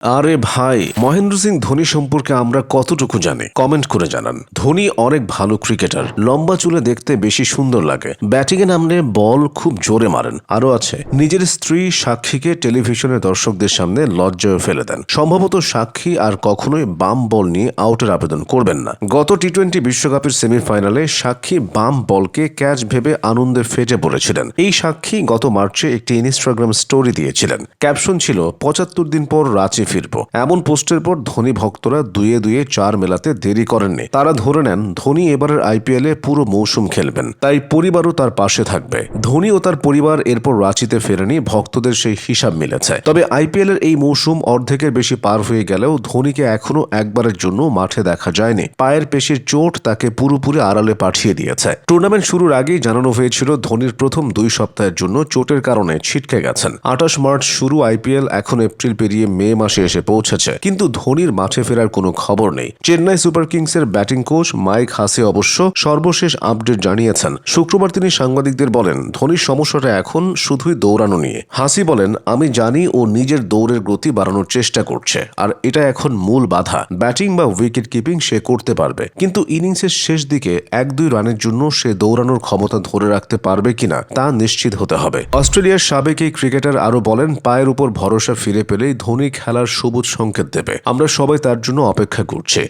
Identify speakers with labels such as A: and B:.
A: আরে ভাই, মহেন্দ্র সিং ধোনি সম্পর্কে আমরা কতটুকু জানি কমেন্ট করে জানান। ধোনি অনেক ভালো ক্রিকেটার, লম্বা চুলে দেখতে বেশি সুন্দর লাগে, ব্যাটিংয়ে নামলে বল খুব জোরে মারেন। আরও আছে, নিজের স্ত্রী সাক্ষীকে টেলিভিশনে দর্শকদের সামনে লজ্জায় ফেলে দেন। সম্ভবত সাক্ষী আর কখনোই বাম বল নিয়ে আউটের আবেদন করবেন না। গত টি-20 বিশ্বকাপের সেমিফাইনালে সাক্ষী বাম বলকে ক্যাচ ভেবে আনন্দে ফেটে পড়েছিলেন। এই সাক্ষী গত মার্চে একটি ইনস্টাগ্রাম স্টোরি দিয়েছিলেন। ক্যাপশন ছিল ৭৫ দিন পর রাঁচি ফিরবো। এমন পোস্টের পর ধোনি ভক্তরা দুয়ে দুয়ে ৪ মেলাতে দেরি করেননি। তারা ধরে নেন ধোনি এবারের আইপিএলে পুরো মৌসুম খেলবেন, তাই পরিবারও তার পাশে থাকবে। ধোনি ও তার পরিবার এরপর রাঁচিতে ফেরেনি, ভক্তদের সেই হিসাব মিলেছে। তবে আইপিএলের এই মৌসুম অর্ধেকের বেশি পার হয়ে গেলেও ধোনিকে এখনো একবারের জন্য মাঠে দেখা যায়নি। পায়ের পেশির চোট তাকে পুরোপুরি আড়ালে পাঠিয়ে দিয়েছে। টুর্নামেন্ট শুরুর আগেই জানানো হয়েছিল ধোনির প্রথম 2 সপ্তাহের জন্য চোটের কারণে ছিটকে গেছেন। ২৮ মার্চ শুরু আইপিএল, এখন এপ্রিল পেরিয়ে মে মাসে এসে পৌঁছেছে, কিন্তু ধোনির মাঠে ফেরার কোনো খবর নেই। চেন্নাই সুপার কিংসের ব্যাটিং কোচ মাইক হাসি অবশ্য সর্বশেষ আপডেট জানিয়েছেন। শুক্রবার তিনি সাংবাদিকদের বলেন, ধোনির সমস্যাটা এখন শুধুই দৌড়ানো নিয়ে। হাসি বলেন, আমি জানি ও নিজের দৌড়ের গতি বাড়ানোর চেষ্টা করছে, আর এটা এখন মূল বাধা। ব্যাটিং বা উইকেট কিপিং সে করতে পারবে, কিন্তু ইনিংসের শেষ দিকে ১-২ রানের জন্য সে দৌড়ানোর ক্ষমতা ধরে রাখতে পারবে কিনা তা নিশ্চিত হতে হবে। অস্ট্রেলিয়ার সাবেক এই ক্রিকেটার আরও বলেন, পায়ের উপর ভরসা ফিরে পেলেই ধোনি খেলার সবুজ সংকেত দেবে। আমরা সবাই তার জন্য অপেক্ষা করছি।